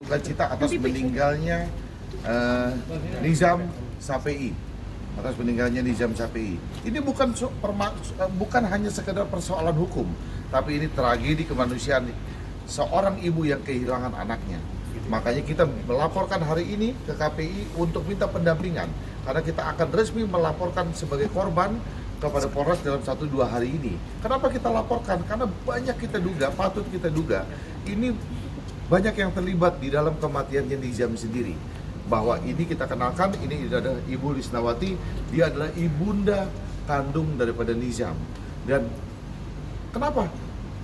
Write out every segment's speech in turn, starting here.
Duka cita atas meninggalnya Nizam Shafe'i. Atas meninggalnya Nizam Shafe'i. Ini bukan hanya sekedar persoalan hukum, tapi ini tragedi kemanusiaan seorang ibu yang kehilangan anaknya. Makanya kita melaporkan hari ini ke KPI untuk minta pendampingan, karena kita akan resmi melaporkan sebagai korban kepada Polres dalam 1-2 hari ini. Kenapa kita laporkan? Karena banyak kita duga, patut kita duga, ini banyak yang terlibat di dalam kematiannya Nizam sendiri. Bahwa ini kita kenalkan, ini adalah Ibu Lisnawati, dia adalah ibunda kandung daripada Nizam. Dan kenapa?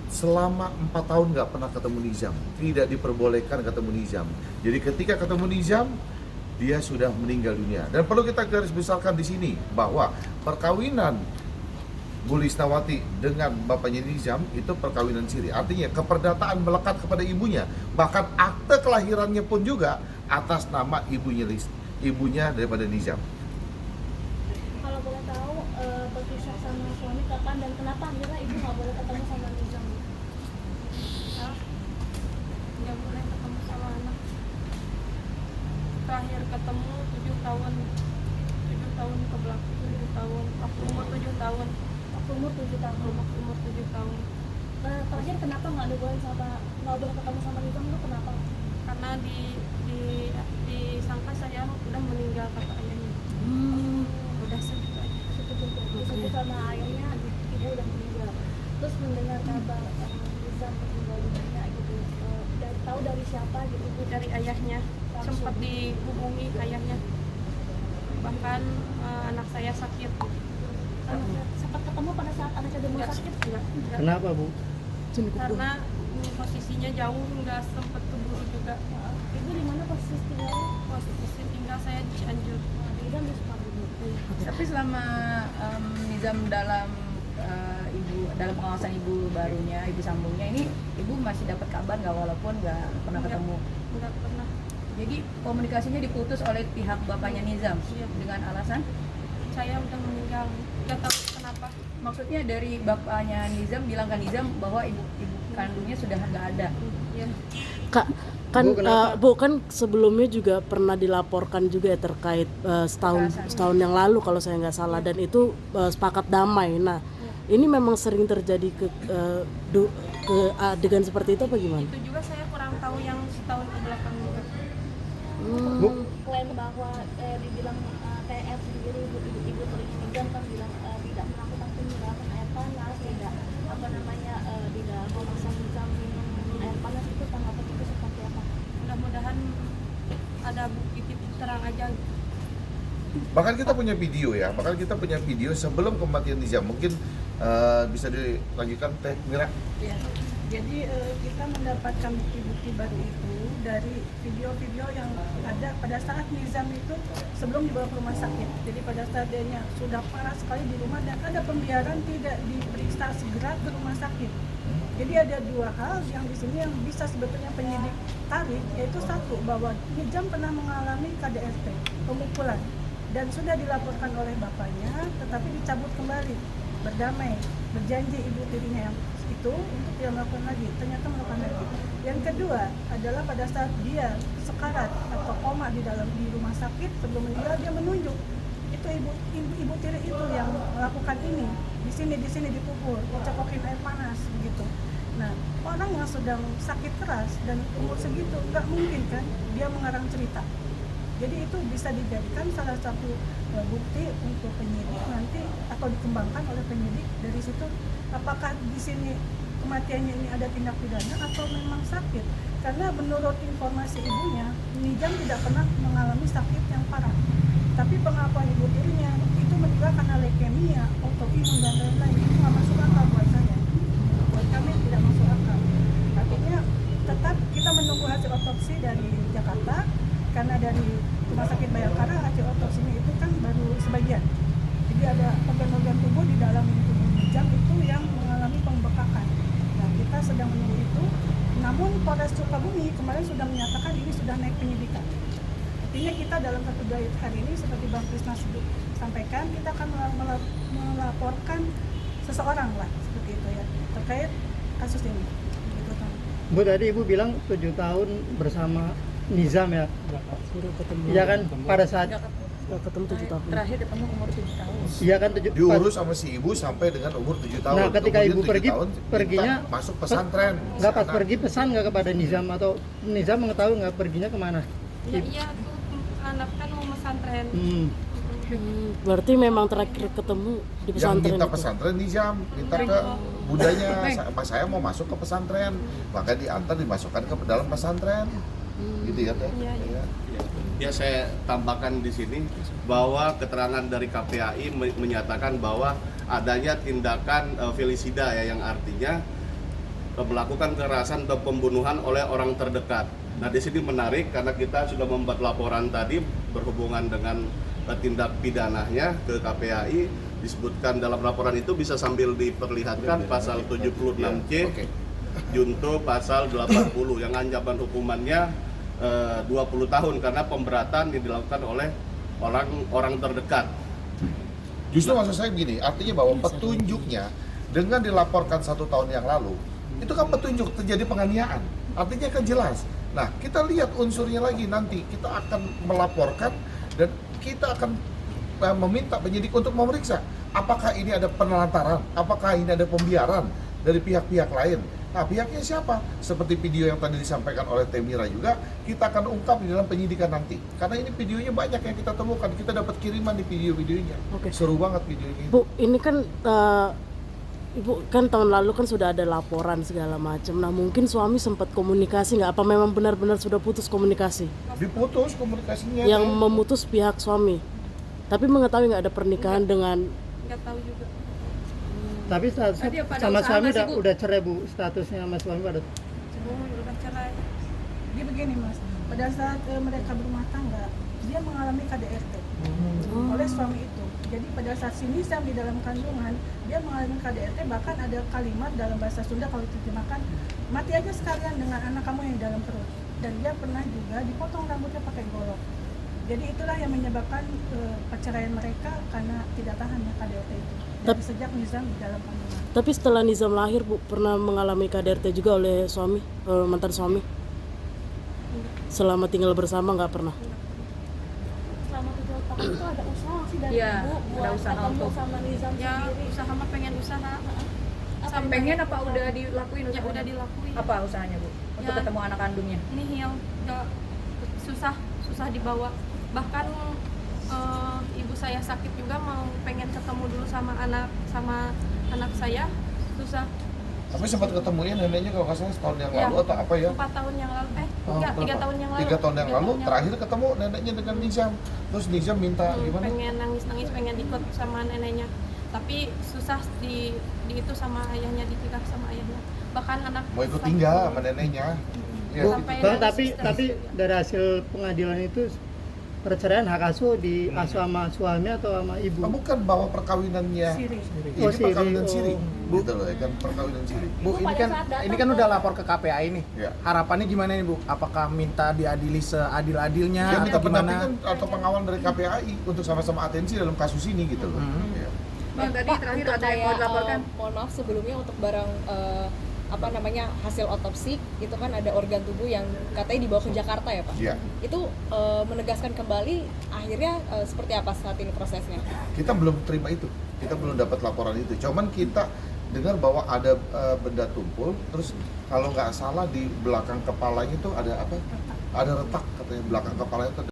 Selama 4 tahun nggak pernah ketemu Nizam, tidak diperbolehkan ketemu Nizam. Jadi ketika ketemu Nizam, dia sudah meninggal dunia. Dan perlu kita garis besarkan di sini bahwa perkawinan Bu Lisnawati dengan bapaknya Nizam itu perkawinan siri. Artinya keperdataan melekat kepada ibunya. Bahkan akte kelahirannya pun juga atas nama ibunya daripada Nizam. Kalau boleh tahu berpisah sama suami kapan dan kenapa akhirnya ibu nggak boleh ketemu sama Nizam? Nggak boleh ketemu sama anak. Terakhir ketemu 7 tahun ke belakang, 7 tahun, waktu umur 7 tahun. Waktu umur 7 tahun. Waktu umur 7 tahun. Terakhir kenapa nggak boleh ketemu sama Nizam itu kenapa? Karena disangka saya udah meninggal kata ayahnya. Udah segitu aja. Disebut sama ayahnya ibu udah meninggal. Terus mendengar kabar Nizam meninggal dunia gitu. Tahu dari siapa gitu? Dari ayahnya. Sempat dihubungi ayahnya. Bahkan anak saya sakit. Sempat ketemu pada saat anak sedang sakit? Enggak. Kenapa, Bu? Karena posisinya jauh, nggak sempat keburu juga. Ibu di mana posisi tinggal? Posisi tinggal saya di Cianjur. Nizam di Sukabumi. Tapi selama Nizam dalam dalam pengawasan ibu barunya, ibu sambungnya ini, ibu masih dapat kabar nggak walaupun nggak pernah ketemu? Nggak pernah. Jadi komunikasinya diputus oleh pihak bapaknya Nizam Iya. dengan alasan? Saya udah meninggal, nggak tahu kenapa. Maksudnya dari bapaknya Nizam bilang ke Nizam bahwa ibu kandungnya sudah nggak ada. Ya. Kak, kan Bu, kenapa? Bu, kan sebelumnya juga pernah dilaporkan juga ya terkait setahun yang lalu kalau saya nggak salah, dan itu sepakat damai. Nah, ini memang sering terjadi adegan seperti itu apa gimana? Itu juga saya kurang tahu yang setahun ke belakang juga. Bu, Klaim bahwa dibilang TF sendiri ibu tirinya Nizam kan bilang tidak melakukan penyiraman air panas, tidak tidak memaksa Nizam minum air panas, itu tanggapan itu seperti apa? Mudah-mudahan ada bukti titik terang aja. Bahkan kita punya video sebelum kematian Nizam. Mungkin bisa dilanjutkan Teh Mira. Ya, jadi kita mendapatkan bukti-bukti baru itu dari video-video yang ada pada saat Nizam itu sebelum dibawa ke rumah sakit. Jadi pada saat dia sudah parah sekali di rumah dan ada pembiaran tidak diperiksa segera ke rumah sakit. Jadi ada 2 hal yang di sini yang bisa sebetulnya penyidik tarik, yaitu satu, bahwa Nizam pernah mengalami KDRT, pemukulan, dan sudah dilaporkan oleh bapaknya, tetapi dicabut kembali, berdamai, berjanji ibu tirinya yang itu untuk tidak melakukan lagi, ternyata melakukan lagi. Yang kedua adalah pada saat dia sekarat atau koma di rumah sakit sebelum meninggal, dia menunjuk itu ibu tiri itu yang melakukan ini, di sini dipukul, dicekokin air panas begitu. Nah, orang yang sedang sakit keras dan umur segitu nggak mungkin kan dia mengarang cerita. Jadi itu bisa dijadikan salah satu bukti untuk penyidik nanti atau dikembangkan oleh penyidik dari situ, apakah di sini kematiannya ini ada tindak pidana atau memang sakit. Karena menurut informasi ibunya, Nizam tidak pernah mengalami sakit yang parah. Tapi pengakuan ibu tirinya itu meninggal karena leukemia, autoimun dan lain-lain. Itu nggak masuk akal buat saya. Buat kami tidak masuk akal. Artinya tetap kita menunggu hasil otopsi dari Jakarta, karena dari Rumah Sakit Bayangkara hasil otopsinya itu kan baru sebagian. Jadi ada organ-organ tubuh di dalam tubuh Nizam itu yang mengalami pembekakan. Nah, kita sedang menunggu itu. Namun Polres Sukabumi kemarin sudah menyatakan ini sudah naik penyidikan. Artinya kita dalam 1-2 hari ini seperti Bang Krisna sampaikan, kita akan melaporkan seseorang lah seperti itu ya terkait kasus ini. Begitu, Bu tadi ibu bilang 7 tahun bersama Nizam ya. Sudah ketemu. Iya kan pada saat Sudah ketemu 7 tahun. Terakhir ketemu umur 7 tahun. iya kan Diurus sama si ibu sampai dengan umur 7 tahun. Nah, ketika Kemudian ibu 7 pergi, tahun, perginya- minta masuk pesantren. nggak pas Sana. pergi pesan nggak kepada Nizam atau Nizam mengetahui nggak perginya kemana? Ya iya tuh anak kan mau pesantren. Berarti memang terakhir ketemu di Yang pesantren minta itu. pesantren Nizam, minta ke budanya, saya mau masuk ke pesantren, maka diantar dimasukkan ke dalam pesantren, gitu ya Teh? Iya, iya. Ya. Ya saya tambahkan di sini bahwa keterangan dari KPAI menyatakan bahwa adanya tindakan felisida ya, yang artinya melakukan kekerasan atau pembunuhan oleh orang terdekat. Nah di sini menarik karena kita sudah membuat laporan tadi berhubungan dengan tindak pidananya ke KPAI, disebutkan dalam laporan itu bisa sambil diperlihatkan pasal 76C junto pasal 80 yang ancaman hukumannya 20 tahun karena pemberatan yang dilakukan oleh orang terdekat. Justru maksud saya begini, artinya bahwa petunjuknya dengan dilaporkan 1 tahun yang lalu, itu kan petunjuk terjadi penganiayaan, artinya kan jelas. Nah kita lihat unsurnya lagi nanti, kita akan melaporkan dan kita akan meminta penyidik untuk memeriksa apakah ini ada penelantaran, apakah ini ada pembiaran dari pihak-pihak lain. Nah pihaknya siapa? Seperti video yang tadi disampaikan oleh Temira juga, kita akan ungkap di dalam penyidikan nanti. Karena ini videonya banyak yang kita temukan, kita dapat kiriman di video-videonya. Oke. Seru banget videonya. Bu, ini kan Ibu kan tahun lalu kan sudah ada laporan segala macam. Nah mungkin suami sempat komunikasi nggak? Apa memang benar-benar sudah putus komunikasi? Diputus komunikasinya. Yang Teh. memutus pihak suami. Tapi mengetahui nggak ada pernikahan dengan Nggak tahu juga. Tapi status Tadi pada sama usaha suami nggak sih, Bu? udah cerai Bu, statusnya sama suami pada. Udah cerai. Dia begini mas, pada saat mereka berumah tangga, dia mengalami KDRT oleh suami itu. Jadi pada saat si Nizam di dalam kandungan, dia mengalami KDRT, bahkan ada kalimat dalam bahasa Sunda kalau diterjemahkan, mati aja sekalian dengan anak kamu yang di dalam perut. Dan dia pernah juga dipotong rambutnya pakai golok. Jadi itulah yang menyebabkan perceraian mereka karena tidak tahannya KDRT itu. Dari sejak Nizam di dalam kandungan. Tapi setelah Nizam lahir, Bu, pernah mengalami KDRT juga oleh suami, mantan suami? Selama tinggal bersama nggak pernah? Selama 7 tahun itu ada usaha sih dari Iya, ibu ada buat usaha ketemu untuk- sama Nizam Ya sendiri. usaha mah pengen usaha. Apa Pengen yang apa udah dilakuin? Ya udah dilakuin. Apa usahanya Bu? Untuk Ya. ketemu anak kandungnya? Nihil, nggak susah dibawa. Bahkan ibu saya sakit juga mau pengen ketemu dulu sama anak saya, susah. Tapi sempat ketemunya neneknya kalau nggak salah setahun yang Ya. lalu atau apa ya? 4 tahun yang lalu, enggak, 3 berapa? tahun yang lalu. 3 tahun yang 3 lalu tahun terakhir ketemu neneknya dengan Nizam. Terus Nizam minta gimana? pengen nangis pengen ikut sama neneknya, tapi susah di itu sama ayahnya, ditinggal sama ayahnya, bahkan anak Mau ikut tinggal sama neneknya. Ya, Bu, Sampai Bang, nangis tapi dari hasil pengadilan itu perceraian hak asuh diasuh sama suami atau sama ibu? Ah, bukan bahwa perkawinannya Siri. ini Oh, siri. perkawinan Oh. siri, gitu loh ya kan, perkawinan siri. Bu, Ibu ini pada kan saat datang ini kan udah lapor ke KPAI nih. Ya. Harapannya gimana nih, Bu? Apakah minta diadili seadil-adilnya Yang minta atau gimana? pendampingan atau pengawalan dari KPAI untuk sama-sama atensi dalam kasus ini gitu loh. Ya. Bang, tadi terakhir untuk ada yang mau kayak, dilaporkan. mohon maaf sebelumnya untuk barang hasil otopsi itu kan ada organ tubuh yang katanya dibawa ke Jakarta ya Pak. Ya. Itu menegaskan kembali akhirnya seperti apa saat ini prosesnya? Kita belum terima itu, kita belum dapat laporan itu. Cuman kita dengar bahwa ada benda tumpul, terus kalau nggak salah di belakang kepalanya itu ada apa? Ada retak katanya, belakang kepalanya itu